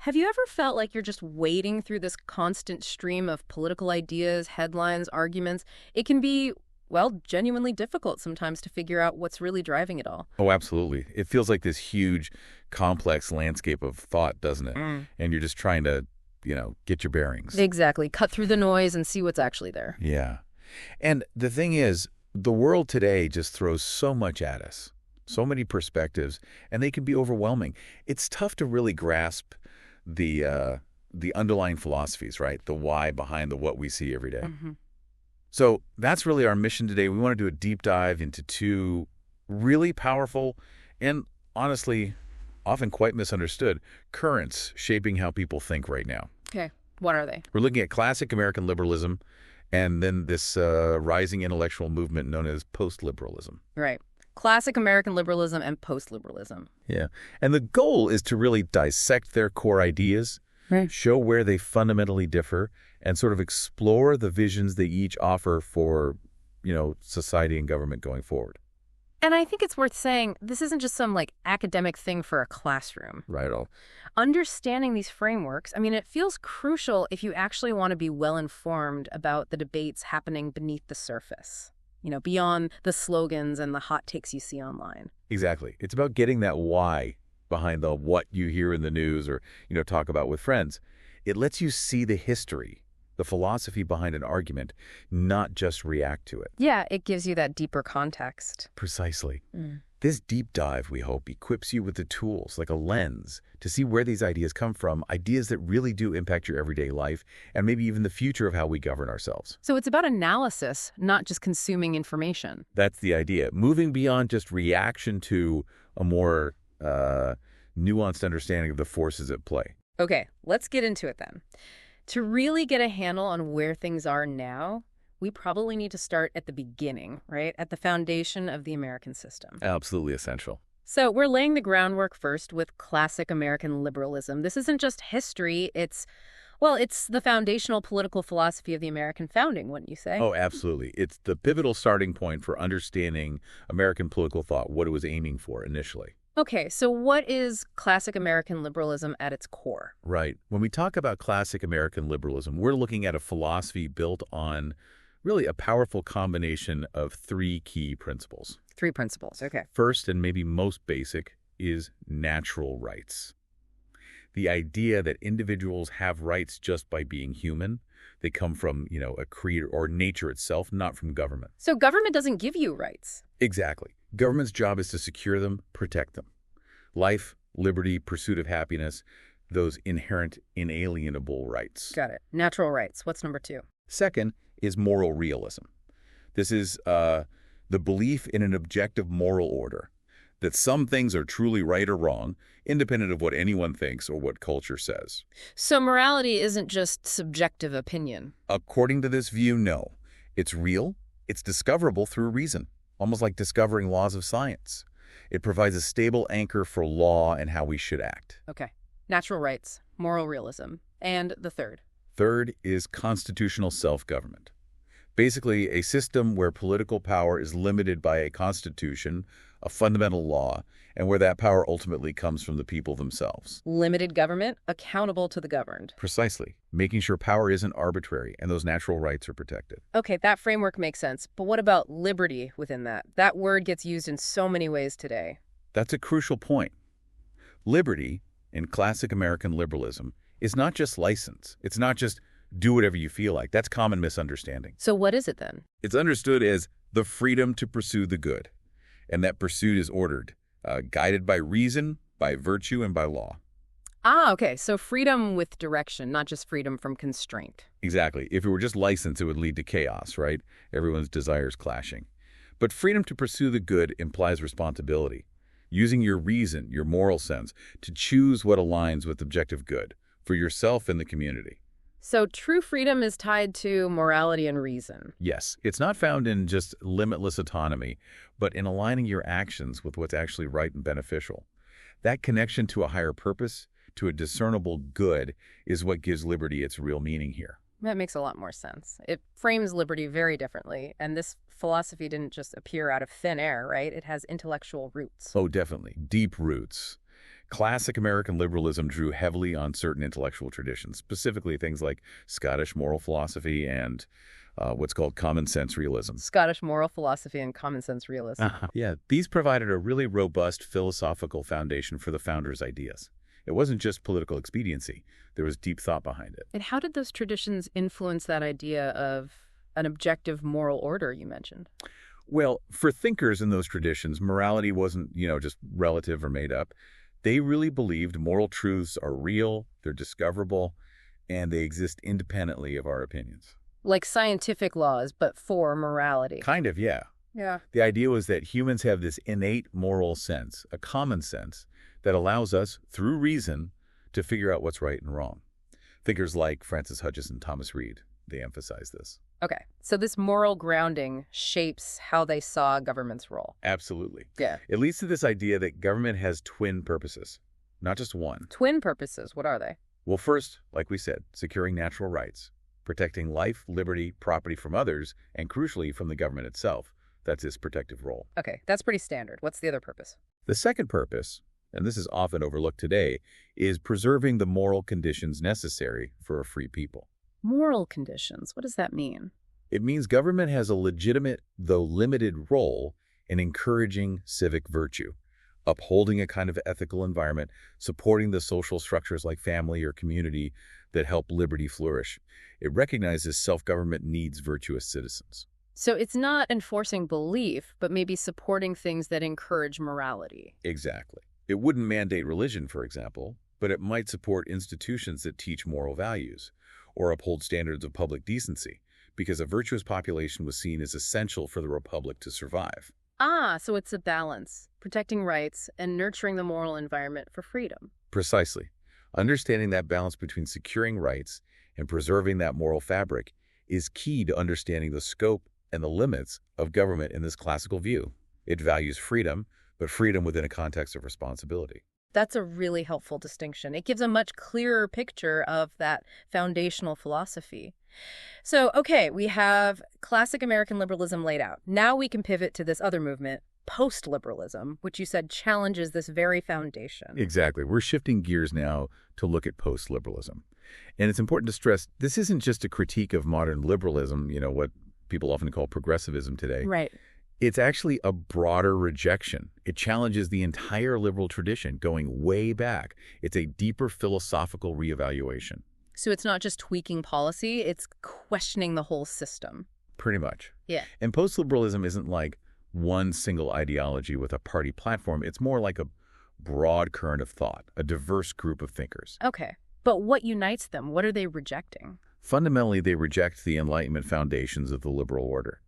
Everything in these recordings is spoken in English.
Have you ever felt like you're just wading through this constant stream of political ideas, headlines, arguments? It can be, well, genuinely difficult sometimes to figure out what's really driving it all. Oh, absolutely. It feels like this huge, complex landscape of thought, doesn't it? Mm. And you're just trying to, get your bearings. Exactly. Cut through the noise and see what's actually there. Yeah. And the thing is, the world today just throws so much at us, so many perspectives, and they can be overwhelming. It's tough to really grasp the underlying philosophies, right? The why behind the what we see every day. Mm-hmm. So that's really our mission today. We want to do a deep dive into two really powerful and honestly often quite misunderstood currents shaping how people think right now. Okay. What are they? We're looking at classic American liberalism and then this rising intellectual movement known as post-liberalism. Right. Classic American liberalism and post-liberalism. Yeah. And the goal is to really dissect their core ideas, Right. show where they fundamentally differ, and sort of explore the visions they each offer for, society and government going forward. And I think it's worth saying this isn't just some academic thing for a classroom. Right on. Understanding these frameworks, it feels crucial if you actually want to be well informed about the debates happening beneath the surface, beyond the slogans and the hot takes you see online. Exactly. It's about getting that why behind the what you hear in the news or, talk about with friends. It lets you see the history, the philosophy behind an argument, not just react to it. Yeah, it gives you that deeper context. Precisely. Mm. This deep dive, we hope, equips you with the tools, like a lens, to see where these ideas come from, ideas that really do impact your everyday life, and maybe even the future of how we govern ourselves. So it's about analysis, not just consuming information. That's the idea. Moving beyond just reaction to a more nuanced understanding of the forces at play. Okay, let's get into it then. To really get a handle on where things are now, we probably need to start at the beginning, right? At the foundation of the American system. Absolutely essential. So we're laying the groundwork first with classic American liberalism. This isn't just history, it's the foundational political philosophy of the American founding, wouldn't you say? Oh, absolutely. It's the pivotal starting point for understanding American political thought, what it was aiming for initially. Okay, so what is classic American liberalism at its core? Right. When we talk about classic American liberalism, we're looking at a philosophy built on really a powerful combination of three key principles. 3 principles, okay. First, and maybe most basic, is natural rights. The idea that individuals have rights just by being human. They come from, a creator or nature itself, not from government. So government doesn't give you rights. Exactly. Government's job is to secure them, protect them. Life, liberty, pursuit of happiness, those inherent, inalienable rights. Got it. Natural rights. What's number 2? Second is moral realism. This is the belief in an objective moral order, that some things are truly right or wrong, independent of what anyone thinks or what culture says. So morality isn't just subjective opinion. According to this view, no. It's real. It's discoverable through reason, almost like discovering laws of science. It provides a stable anchor for law and how we should act. Okay. Natural rights, moral realism. And the third? Third is constitutional self-government. Basically, a system where political power is limited by a constitution, a fundamental law, and where that power ultimately comes from the people themselves. Limited government, accountable to the governed. Precisely. Making sure power isn't arbitrary and those natural rights are protected. Okay, that framework makes sense. But what about liberty within that? That word gets used in so many ways today. That's a crucial point. Liberty, in classic American liberalism, is not just license. It's not just do whatever you feel like. That's common misunderstanding. So what is it then? It's understood as the freedom to pursue the good. And that pursuit is ordered, guided by reason, by virtue, and by law. Ah, okay. So freedom with direction, not just freedom from constraint. Exactly. If it were just license, it would lead to chaos, right? Everyone's desires clashing. But freedom to pursue the good implies responsibility, using your reason, your moral sense, to choose what aligns with objective good for yourself and the community. So true freedom is tied to morality and reason. Yes, it's not found in just limitless autonomy, but in aligning your actions with what's actually right and beneficial. That connection to a higher purpose, to a discernible good, is what gives liberty its real meaning here. That makes a lot more sense. It frames liberty very differently, and this philosophy didn't just appear out of thin air, right? It has intellectual roots. Oh, definitely. Deep roots. Classic American liberalism drew heavily on certain intellectual traditions, specifically things like Scottish moral philosophy and what's called common sense realism. Scottish moral philosophy and common sense realism. Yeah, these provided a really robust philosophical foundation for the founders' ideas. It wasn't just political expediency. There was deep thought behind it. And how did those traditions influence that idea of an objective moral order you mentioned? Well, for thinkers in those traditions, morality wasn't, just relative or made up. They really believed moral truths are real, they're discoverable, and they exist independently of our opinions. Like scientific laws, but for morality. Kind of, yeah. Yeah. The idea was that humans have this innate moral sense, a common sense, that allows us, through reason, to figure out what's right and wrong. Thinkers like Francis Hudgens and Thomas Reid, they emphasize this. Okay, so this moral grounding shapes how they saw government's role. Absolutely. Yeah. It leads to this idea that government has twin purposes, not just one. Twin purposes, what are they? Well, first, like we said, securing natural rights, protecting life, liberty, property from others, and crucially from the government itself. That's its protective role. Okay, that's pretty standard. What's the other purpose? The second purpose, and this is often overlooked today, is preserving the moral conditions necessary for a free people. Moral conditions, what does that mean? It means government has a legitimate, though limited, role in encouraging civic virtue, upholding a kind of ethical environment, supporting the social structures like family or community that help liberty flourish. It recognizes self-government needs virtuous citizens. So it's not enforcing belief, but maybe supporting things that encourage morality. Exactly. It wouldn't mandate religion, for example, but it might support institutions that teach moral values or uphold standards of public decency, because a virtuous population was seen as essential for the republic to survive. Ah, so it's a balance, protecting rights and nurturing the moral environment for freedom. Precisely. Understanding that balance between securing rights and preserving that moral fabric is key to understanding the scope and the limits of government in this classical view. It values freedom, but freedom within a context of responsibility. That's a really helpful distinction. It gives a much clearer picture of that foundational philosophy. So, okay, we have classic American liberalism laid out. Now we can pivot to this other movement, post-liberalism, which you said challenges this very foundation. Exactly. We're shifting gears now to look at post-liberalism. And it's important to stress, this isn't just a critique of modern liberalism, what people often call progressivism today. Right. It's actually a broader rejection. It challenges the entire liberal tradition going way back. It's a deeper philosophical reevaluation. So it's not just tweaking policy, it's questioning the whole system. Pretty much. Yeah. And post-liberalism isn't like one single ideology with a party platform. It's more like a broad current of thought, a diverse group of thinkers. Okay. But what unites them? What are they rejecting? Fundamentally, they reject the Enlightenment foundations of the liberal order.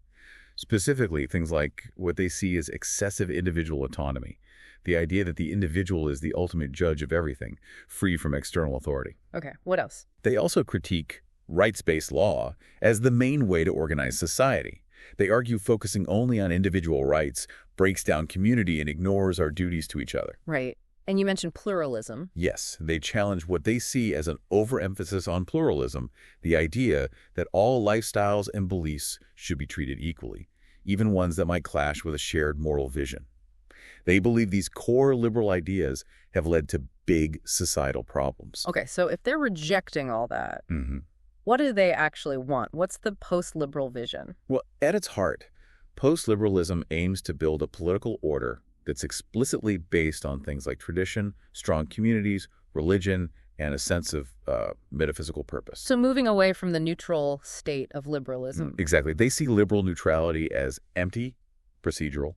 Specifically, things like what they see as excessive individual autonomy, the idea that the individual is the ultimate judge of everything, free from external authority. Okay, what else? They also critique rights-based law as the main way to organize society. They argue focusing only on individual rights breaks down community and ignores our duties to each other. Right. And you mentioned pluralism. Yes, they challenge what they see as an overemphasis on pluralism, the idea that all lifestyles and beliefs should be treated equally, even ones that might clash with a shared moral vision. They believe these core liberal ideas have led to big societal problems. Okay, so if they're rejecting all that, what do they actually want? What's the post-liberal vision? Well, at its heart, post-liberalism aims to build a political order that's explicitly based on things like tradition, strong communities, religion, and a sense of metaphysical purpose. So moving away from the neutral state of liberalism. Exactly. They see liberal neutrality as empty, procedural.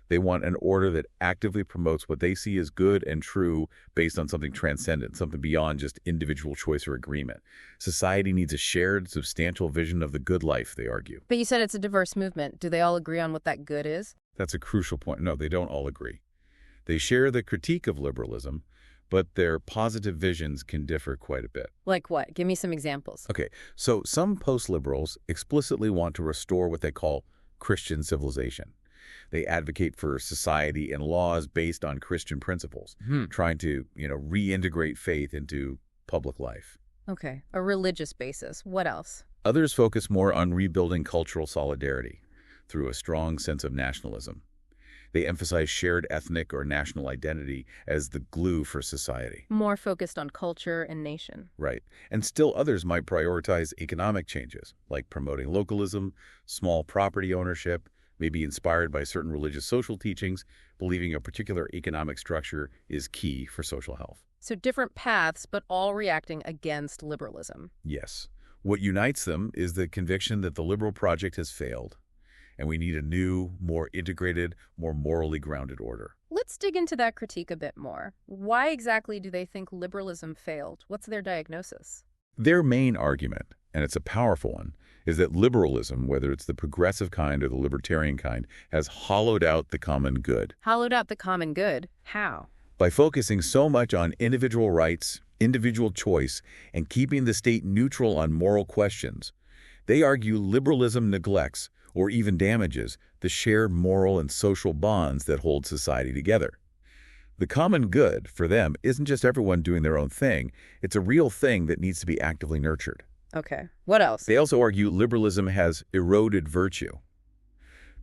They want an order that actively promotes what they see as good and true based on something transcendent, something beyond just individual choice or agreement. Society needs a shared, substantial vision of the good life, they argue. But you said it's a diverse movement. Do they all agree on what that good is? That's a crucial point. No, they don't all agree. They share the critique of liberalism, but their positive visions can differ quite a bit. Like what? Give me some examples. Okay, so some post-liberals explicitly want to restore what they call Christian civilization. They advocate for society and laws based on Christian principles, trying to, reintegrate faith into public life. Okay, a religious basis. What else? Others focus more on rebuilding cultural solidarity through a strong sense of nationalism. They emphasize shared ethnic or national identity as the glue for society. More focused on culture and nation. Right. And still others might prioritize economic changes, like promoting localism, small property ownership, maybe inspired by certain religious social teachings, believing a particular economic structure is key for social health. So different paths, but all reacting against liberalism. Yes. What unites them is the conviction that the liberal project has failed, and we need a new, more integrated, more morally grounded order. Let's dig into that critique a bit more. Why exactly do they think liberalism failed? What's their diagnosis? Their main argument, and it's a powerful one, is that liberalism, whether it's the progressive kind or the libertarian kind, has hollowed out the common good. Hollowed out the common good? How? By focusing so much on individual rights, individual choice, and keeping the state neutral on moral questions, they argue liberalism neglects, or even damages, the shared moral and social bonds that hold society together. The common good, for them, isn't just everyone doing their own thing. It's a real thing that needs to be actively nurtured. Okay. What else? They also argue liberalism has eroded virtue.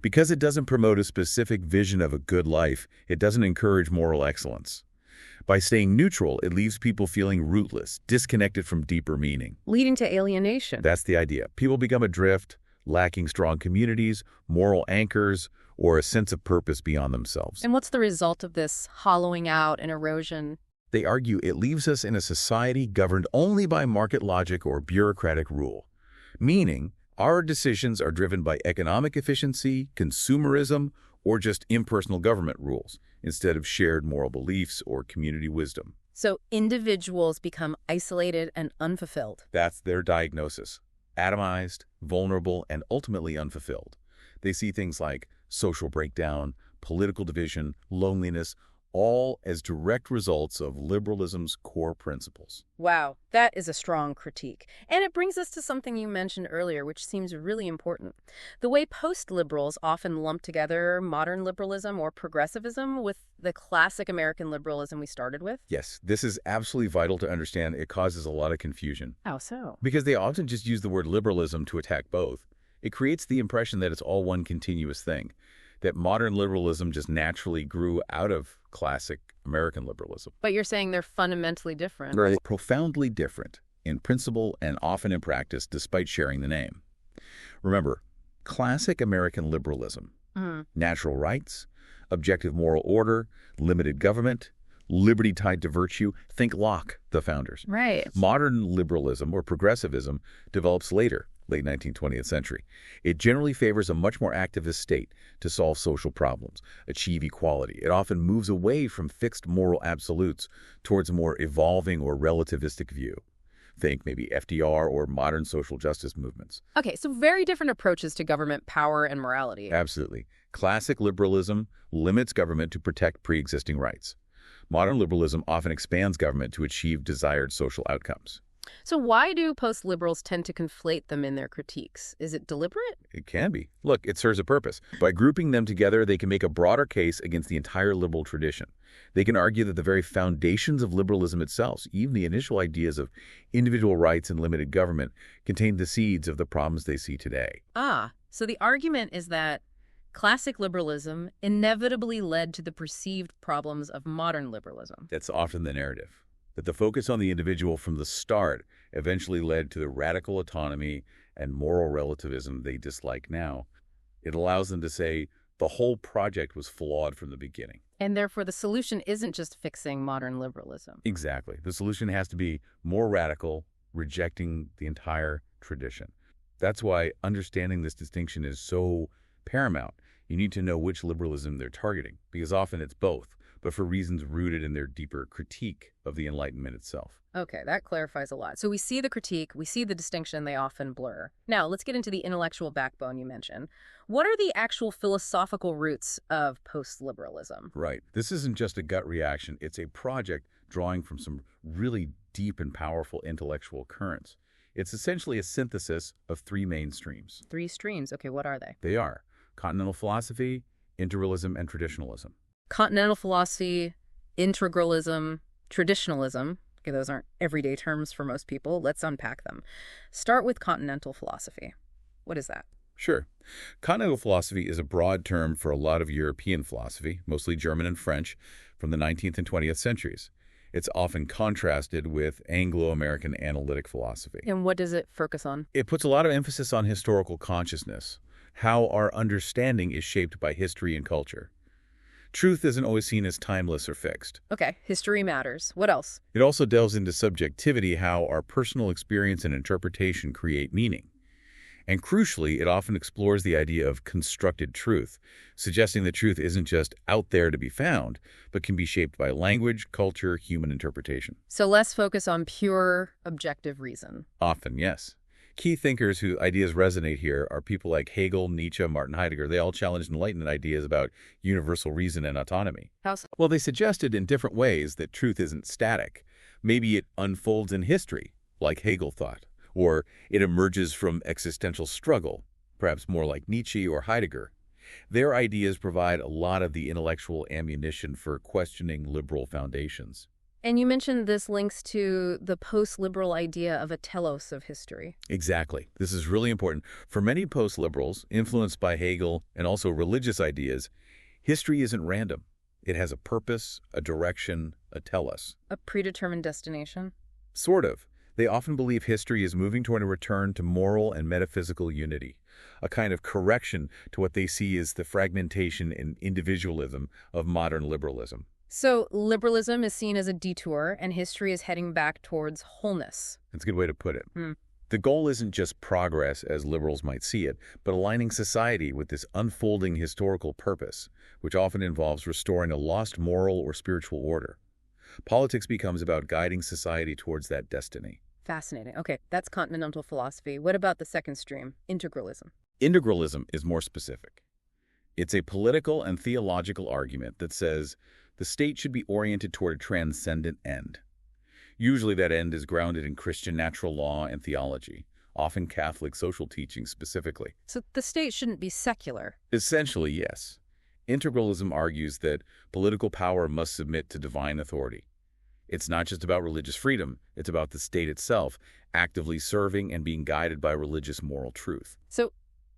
Because it doesn't promote a specific vision of a good life, it doesn't encourage moral excellence. By staying neutral, it leaves people feeling rootless, disconnected from deeper meaning. Leading to alienation. That's the idea. People become adrift, lacking strong communities, moral anchors, or a sense of purpose beyond themselves. And what's the result of this hollowing out and erosion? They argue it leaves us in a society governed only by market logic or bureaucratic rule, meaning our decisions are driven by economic efficiency, consumerism, or just impersonal government rules, instead of shared moral beliefs or community wisdom. So individuals become isolated and unfulfilled. That's their diagnosis. Atomized, vulnerable, and ultimately unfulfilled. They see things like social breakdown, political division, loneliness, all as direct results of liberalism's core principles. Wow, that is a strong critique. And it brings us to something you mentioned earlier, which seems really important. The way post-liberals often lump together modern liberalism or progressivism with the classic American liberalism we started with. Yes, this is absolutely vital to understand. It causes a lot of confusion. How so? Because they often just use the word liberalism to attack both. It creates the impression that it's all one continuous thing, that modern liberalism just naturally grew out of classic American liberalism. But you're saying they're fundamentally different. Right. Profoundly different in principle and often in practice, despite sharing the name. Remember, classic American liberalism, natural rights, objective moral order, limited government, liberty tied to virtue. Think Locke, the founders. Right. Modern liberalism or progressivism develops later, late 19th, 20th century. It generally favors a much more activist state to solve social problems, achieve equality. It often moves away from fixed moral absolutes towards a more evolving or relativistic view. Think maybe FDR or modern social justice movements. Okay, so very different approaches to government power and morality. Absolutely. Classic liberalism limits government to protect pre-existing rights. Modern liberalism often expands government to achieve desired social outcomes. So why do post-liberals tend to conflate them in their critiques? Is it deliberate? It can be. Look, it serves a purpose. By grouping them together, they can make a broader case against the entire liberal tradition. They can argue that the very foundations of liberalism itself, even the initial ideas of individual rights and limited government, contain the seeds of the problems they see today. Ah, so the argument is that classic liberalism inevitably led to the perceived problems of modern liberalism. That's often the narrative. That the focus on the individual from the start eventually led to the radical autonomy and moral relativism they dislike now. It allows them to say the whole project was flawed from the beginning. And therefore the solution isn't just fixing modern liberalism. Exactly. The solution has to be more radical, rejecting the entire tradition. That's why understanding this distinction is so paramount. You need to know which liberalism they're targeting, because often it's both, but for reasons rooted in their deeper critique of the Enlightenment itself. Okay, that clarifies a lot. So we see the critique, we see the distinction they often blur. Now, let's get into the intellectual backbone you mentioned. What are the actual philosophical roots of post-liberalism? Right. This isn't just a gut reaction. It's a project drawing from some really deep and powerful intellectual currents. It's essentially a synthesis of three main streams. Three streams. Okay, what are they? They are Continental philosophy, Integralism, and Traditionalism. Continental philosophy, Integralism, Traditionalism. Okay, those aren't everyday terms for most people. Let's unpack them. Start with Continental philosophy. What is that? Sure. Continental philosophy is a broad term for a lot of European philosophy, mostly German and French, from the 19th and 20th centuries. It's often contrasted with Anglo-American analytic philosophy. And what does it focus on? It puts a lot of emphasis on historical consciousness, how our understanding is shaped by history and culture. Truth isn't always seen as timeless or fixed. Okay, history matters. What else? It also delves into subjectivity, how our personal experience and interpretation create meaning. And crucially, it often explores the idea of constructed truth, suggesting that truth isn't just out there to be found, but can be shaped by language, culture, human interpretation. So less focus on pure objective reason. Often, yes. Key thinkers whose ideas resonate here are people like Hegel, Nietzsche, Martin Heidegger. They all challenged Enlightenment ideas about universal reason and autonomy. How so? Well, they suggested in different ways that truth isn't static. Maybe it unfolds in history, like Hegel thought, or it emerges from existential struggle, perhaps more like Nietzsche or Heidegger. Their ideas provide a lot of the intellectual ammunition for questioning liberal foundations. And you mentioned this links to the post-liberal idea of a telos of history. Exactly. This is really important. For many post-liberals, influenced by Hegel and also religious ideas, history isn't random. It has a purpose, a direction, a telos. A predetermined destination? Sort of. They often believe history is moving toward a return to moral and metaphysical unity, a kind of correction to what they see as the fragmentation and individualism of modern liberalism. So liberalism is seen as a detour, and history is heading back towards wholeness. That's a good way to put it. Hmm. The goal isn't just progress, as liberals might see it, but aligning society with this unfolding historical purpose, which often involves restoring a lost moral or spiritual order. Politics becomes about guiding society towards that destiny. Fascinating. Okay, that's continental philosophy. What about the second stream, integralism? Integralism is more specific. It's a political and theological argument that says the state should be oriented toward a transcendent end. Usually that end is grounded in Christian natural law and theology, often Catholic social teaching specifically. So the state shouldn't be secular. Essentially, yes. Integralism argues that political power must submit to divine authority. It's not just about religious freedom, it's about the state itself, actively serving and being guided by religious moral truth. So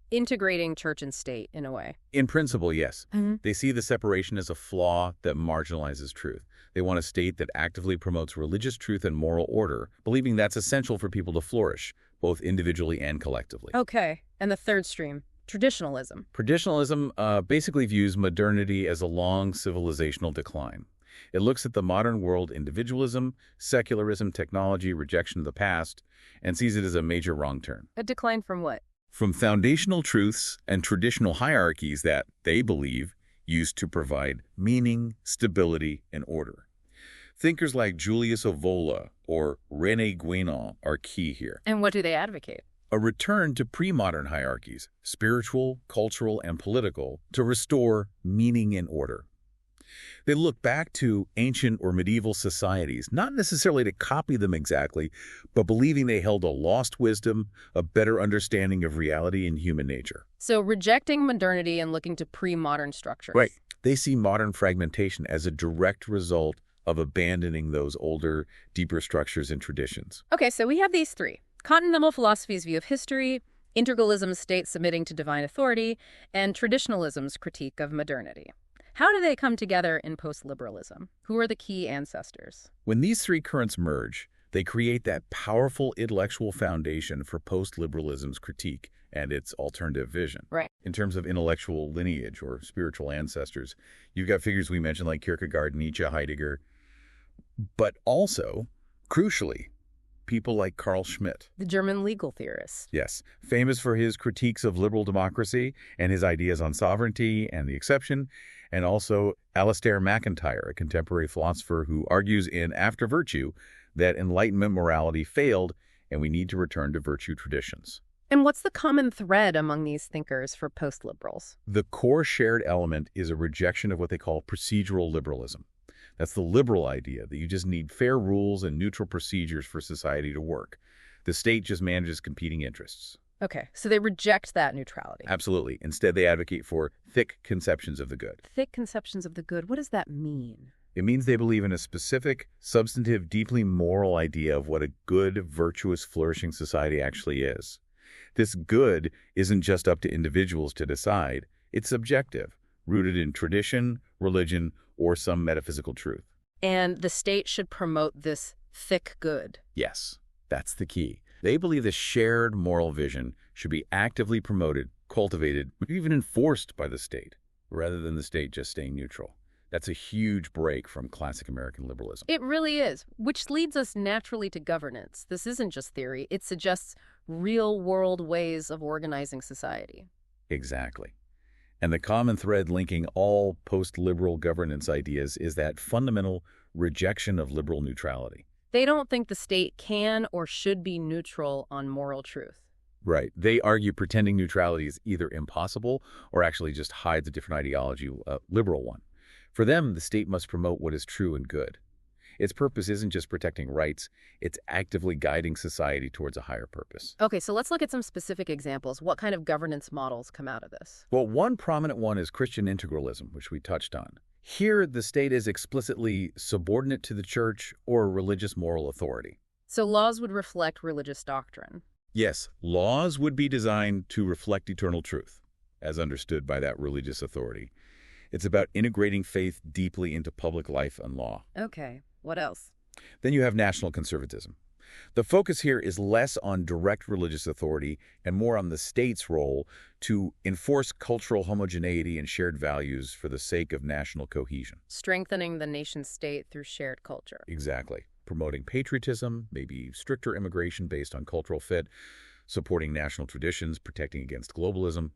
integrating church and state in a way. In principle, yes. Mm-hmm. They see the separation as a flaw that marginalizes truth. They want a state that actively promotes religious truth and moral order, believing that's essential for people to flourish, both individually and collectively. Okay, and the third stream, traditionalism. Traditionalism basically views modernity as a long civilizational decline. It looks at the modern world individualism, secularism, technology, rejection of the past, and sees it as a major wrong turn. A decline from what? From foundational truths and traditional hierarchies that, they believe, used to provide meaning, stability, and order. Thinkers like Julius Evola or René Guénon are key here. And what do they advocate? A return to pre-modern hierarchies, spiritual, cultural, and political, to restore meaning and order. They look back to ancient or medieval societies, not necessarily to copy them exactly, but believing they held a lost wisdom, a better understanding of reality and human nature. So rejecting modernity and looking to pre-modern structures. Right. They see modern fragmentation as a direct result of abandoning those older, deeper structures and traditions. Okay, so we have these three. Continental philosophy's view of history, integralism's state submitting to divine authority, and traditionalism's critique of modernity. How do they come together in post-liberalism? Who are the key ancestors? When these three currents merge, they create that powerful intellectual foundation for post-liberalism's critique and its alternative vision. Right. In terms of intellectual lineage or spiritual ancestors, you've got figures we mentioned like Kierkegaard, Nietzsche, Heidegger, but also, crucially, people like Carl Schmitt. The German legal theorist. Yes, famous for his critiques of liberal democracy and his ideas on sovereignty and the exception, and also Alasdair MacIntyre, a contemporary philosopher who argues in After Virtue that Enlightenment morality failed and we need to return to virtue traditions. And what's the common thread among these thinkers for post-liberals? The core shared element is a rejection of what they call procedural liberalism. That's the liberal idea that you just need fair rules and neutral procedures for society to work. The state just manages competing interests. Okay, so they reject that neutrality. Absolutely. Instead, they advocate for thick conceptions of the good. Thick conceptions of the good. What does that mean? It means they believe in a specific, substantive, deeply moral idea of what a good, virtuous, flourishing society actually is. This good isn't just up to individuals to decide. It's subjective, rooted in tradition, religion, or some metaphysical truth. And the state should promote this thick good. Yes, that's the key. They believe the shared moral vision should be actively promoted, cultivated, maybe even enforced by the state, rather than the state just staying neutral. That's a huge break from classic American liberalism. It really is, which leads us naturally to governance. This isn't just theory. It suggests real-world ways of organizing society. Exactly. And the common thread linking all post-liberal governance ideas is that fundamental rejection of liberal neutrality. They don't think the state can or should be neutral on moral truth. Right. They argue pretending neutrality is either impossible or actually just hides a different ideology, a liberal one. For them, the state must promote what is true and good. Its purpose isn't just protecting rights, it's actively guiding society towards a higher purpose. Okay, so let's look at some specific examples. What kind of governance models come out of this? Well, one prominent one is Christian integralism, which we touched on. Here, the state is explicitly subordinate to the church or religious moral authority. So laws would reflect religious doctrine. Yes, laws would be designed to reflect eternal truth, as understood by that religious authority. It's about integrating faith deeply into public life and law. Okay, what else? Then you have national conservatism. The focus here is less on direct religious authority and more on the state's role to enforce cultural homogeneity and shared values for the sake of national cohesion. Strengthening the nation-state through shared culture. Exactly. Promoting patriotism, maybe stricter immigration based on cultural fit, supporting national traditions, protecting against globalism.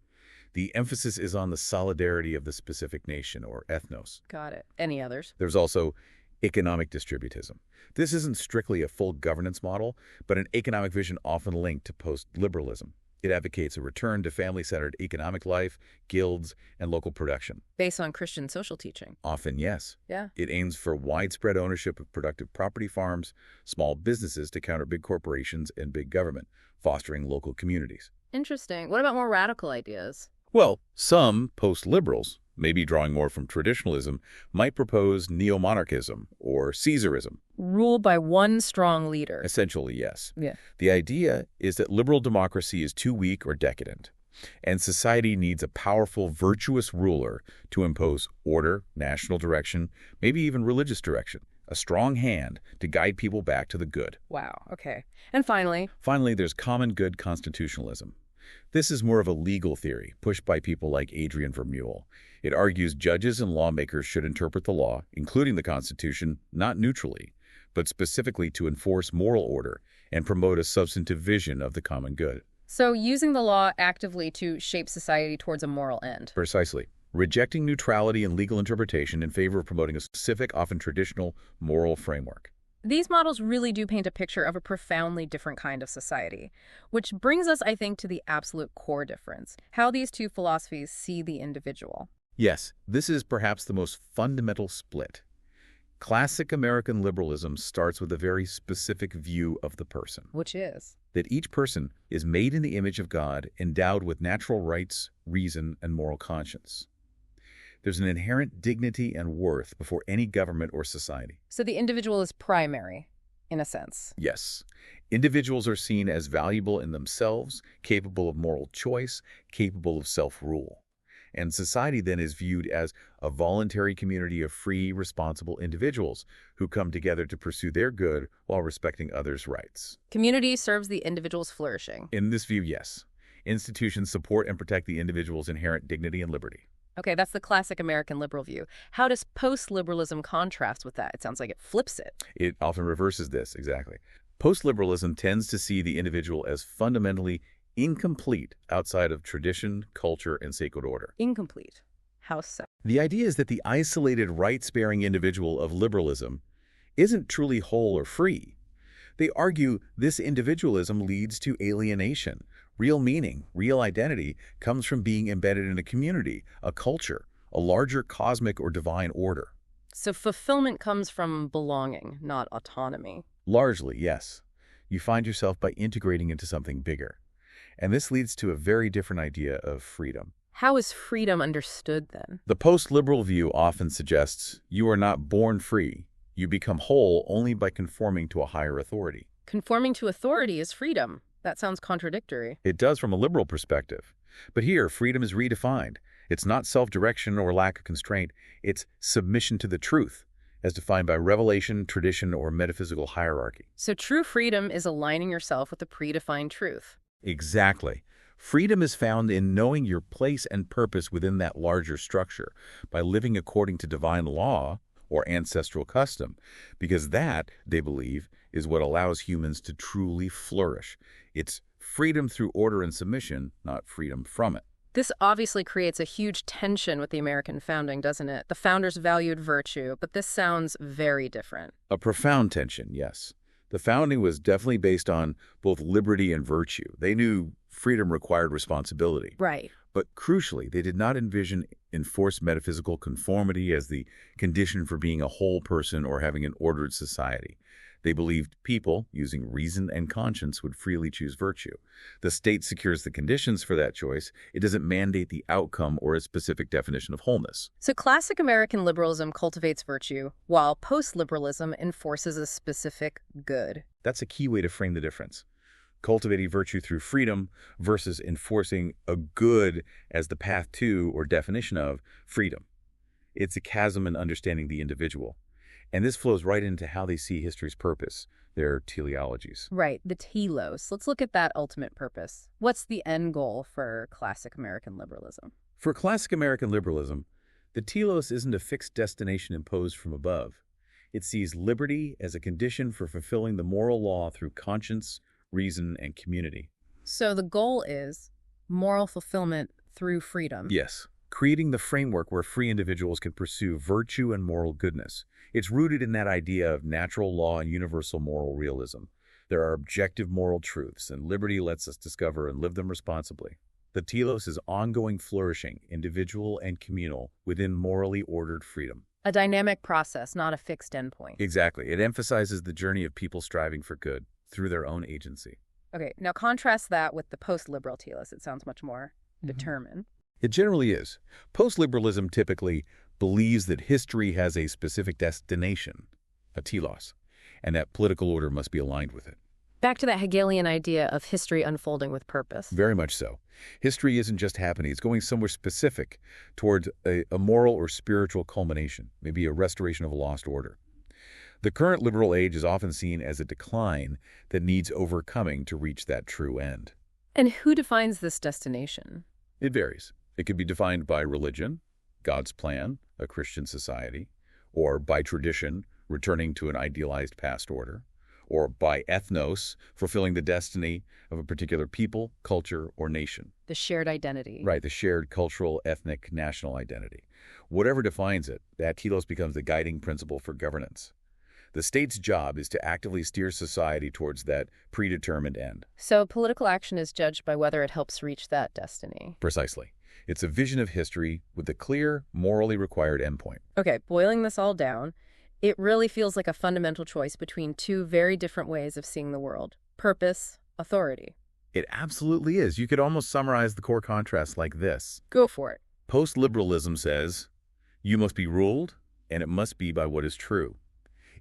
The emphasis is on the solidarity of the specific nation, or ethnos. Got it. Any others? There's also economic distributism. This isn't strictly a full governance model, but an economic vision often linked to post-liberalism. It advocates a return to family-centered economic life, guilds, and local production. Based on Christian social teaching. Often, yes. Yeah. It aims for widespread ownership of productive property farms, small businesses to counter big corporations and big government, fostering local communities. Interesting. What about more radical ideas? Well, some post-liberals, maybe drawing more from traditionalism, might propose neo-monarchism or Caesarism. Rule by one strong leader. Essentially, yes. Yeah. The idea is that liberal democracy is too weak or decadent, and society needs a powerful, virtuous ruler to impose order, national direction, maybe even religious direction, a strong hand to guide people back to the good. Wow, okay. And finally? Finally, there's common good constitutionalism. This is more of a legal theory, pushed by people like Adrian Vermeulen. It argues judges and lawmakers should interpret the law, including the Constitution, not neutrally, but specifically to enforce moral order and promote a substantive vision of the common good. So using the law actively to shape society towards a moral end. Precisely. Rejecting neutrality and legal interpretation in favor of promoting a specific, often traditional, moral framework. These models really do paint a picture of a profoundly different kind of society, which brings us, I think, to the absolute core difference, how these two philosophies see the individual. Yes, this is perhaps the most fundamental split. Classic American liberalism starts with a very specific view of the person. Which is? That each person is made in the image of God, endowed with natural rights, reason, and moral conscience. There's an inherent dignity and worth before any government or society. So the individual is primary, in a sense. Yes. Individuals are seen as valuable in themselves, capable of moral choice, capable of self-rule. And society then is viewed as a voluntary community of free, responsible individuals who come together to pursue their good while respecting others' rights. Community serves the individual's flourishing. In this view, yes. Institutions support and protect the individual's inherent dignity and liberty. Okay, that's the classic American liberal view. How does post-liberalism contrast with that? It sounds like it flips it. It often reverses this, exactly. Post-liberalism tends to see the individual as fundamentally incomplete outside of tradition, culture, and sacred order. Incomplete. How so? The idea is that the isolated, rights-bearing individual of liberalism isn't truly whole or free. They argue this individualism leads to alienation. Real meaning, real identity comes from being embedded in a community, a culture, a larger cosmic or divine order. So fulfillment comes from belonging, not autonomy. Largely, yes. You find yourself by integrating into something bigger. And this leads to a very different idea of freedom. How is freedom understood then? The post-liberal view often suggests you are not born free. You become whole only by conforming to a higher authority. Conforming to authority is freedom. That sounds contradictory. It does from a liberal perspective. But here, freedom is redefined. It's not self-direction or lack of constraint. It's submission to the truth, as defined by revelation, tradition, or metaphysical hierarchy. So true freedom is aligning yourself with the predefined truth. Exactly. Freedom is found in knowing your place and purpose within that larger structure, by living according to divine law or ancestral custom, because that, they believe, is what allows humans to truly flourish. It's freedom through order and submission, not freedom from it. This obviously creates a huge tension with the American founding, doesn't it? The founders valued virtue, but this sounds very different. A profound tension, yes. The founding was definitely based on both liberty and virtue. They knew freedom required responsibility. Right. But crucially, they did not envision enforced metaphysical conformity as the condition for being a whole person or having an ordered society. They believed people, using reason and conscience, would freely choose virtue. The state secures the conditions for that choice. It doesn't mandate the outcome or a specific definition of wholeness. So classic American liberalism cultivates virtue, while post-liberalism enforces a specific good. That's a key way to frame the difference. Cultivating virtue through freedom versus enforcing a good as the path to or definition of freedom. It's a chasm in understanding the individual. And this flows right into how they see history's purpose, their teleologies. Right, the telos. Let's look at that ultimate purpose. What's the end goal for classic American liberalism? For classic American liberalism, the telos isn't a fixed destination imposed from above. It sees liberty as a condition for fulfilling the moral law through conscience, reason, and community. So the goal is moral fulfillment through freedom. Yes, creating the framework where free individuals can pursue virtue and moral goodness. It's rooted in that idea of natural law and universal moral realism. There are objective moral truths, and liberty lets us discover and live them responsibly. The telos is ongoing flourishing, individual and communal, within morally ordered freedom. A dynamic process, not a fixed endpoint. Exactly. It emphasizes the journey of people striving for good through their own agency. Okay, now contrast that with the post-liberal telos. It sounds much more determined. It generally is. Post-liberalism typically believes that history has a specific destination, a telos, and that political order must be aligned with it. Back to that Hegelian idea of history unfolding with purpose. Very much so. History isn't just happening. It's going somewhere specific towards a moral or spiritual culmination, maybe a restoration of a lost order. The current liberal age is often seen as a decline that needs overcoming to reach that true end. And who defines this destination? It varies. It could be defined by religion, God's plan, a Christian society, or by tradition, returning to an idealized past order, or by ethnos, fulfilling the destiny of a particular people, culture, or nation. The shared identity. Right, the shared cultural, ethnic, national identity. Whatever defines it, that telos becomes the guiding principle for governance. The state's job is to actively steer society towards that predetermined end. So political action is judged by whether it helps reach that destiny. Precisely. It's a vision of history with a clear, morally required endpoint. Okay, boiling this all down, it really feels like a fundamental choice between two very different ways of seeing the world. Purpose, authority. It absolutely is. You could almost summarize the core contrast like this. Go for it. Post-liberalism says, you must be ruled, and it must be by what is true.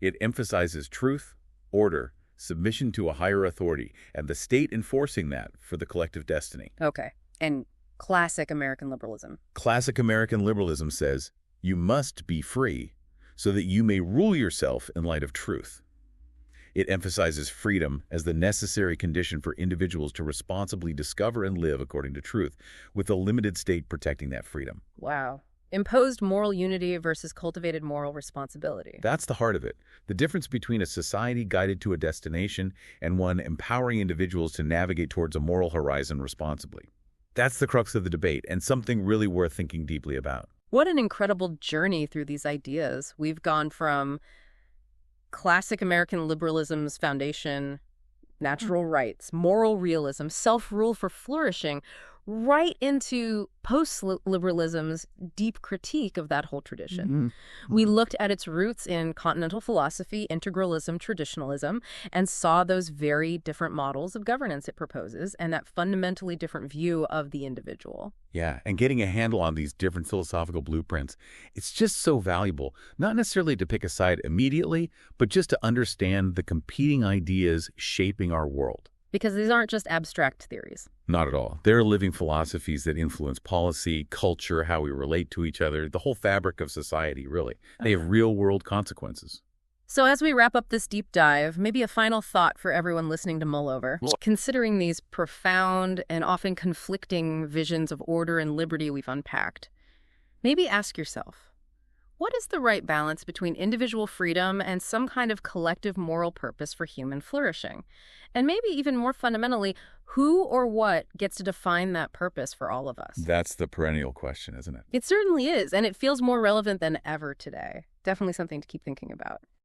It emphasizes truth, order, submission to a higher authority, and the state enforcing that for the collective destiny. Okay, and classic American liberalism. Classic American liberalism says, you must be free so that you may rule yourself in light of truth. It emphasizes freedom as the necessary condition for individuals to responsibly discover and live according to truth, with the limited state protecting that freedom. Wow. Imposed moral unity versus cultivated moral responsibility. That's the heart of it. The difference between a society guided to a destination and one empowering individuals to navigate towards a moral horizon responsibly. That's the crux of the debate, and something really worth thinking deeply about. What an incredible journey through these ideas. We've gone from classic American liberalism's foundation, natural rights, moral realism, self-rule for flourishing, right into post-liberalism's deep critique of that whole tradition. We looked at its roots in Continental philosophy, Integralism, Traditionalism, and saw those very different models of governance it proposes and that fundamentally different view of the individual. Yeah, and getting a handle on these different philosophical blueprints, it's just so valuable, not necessarily to pick a side immediately, but just to understand the competing ideas shaping our world. Because these aren't just abstract theories. Not at all. They're living philosophies that influence policy, culture, how we relate to each other, the whole fabric of society, really. They have real-world consequences. So as we wrap up this deep dive, maybe a final thought for everyone listening to mull over. Considering these profound and often conflicting visions of order and liberty we've unpacked, maybe ask yourself, what is the right balance between individual freedom and some kind of collective moral purpose for human flourishing? And maybe even more fundamentally, who or what gets to define that purpose for all of us? That's the perennial question, isn't it? It certainly is, and it feels more relevant than ever today. Definitely something to keep thinking about.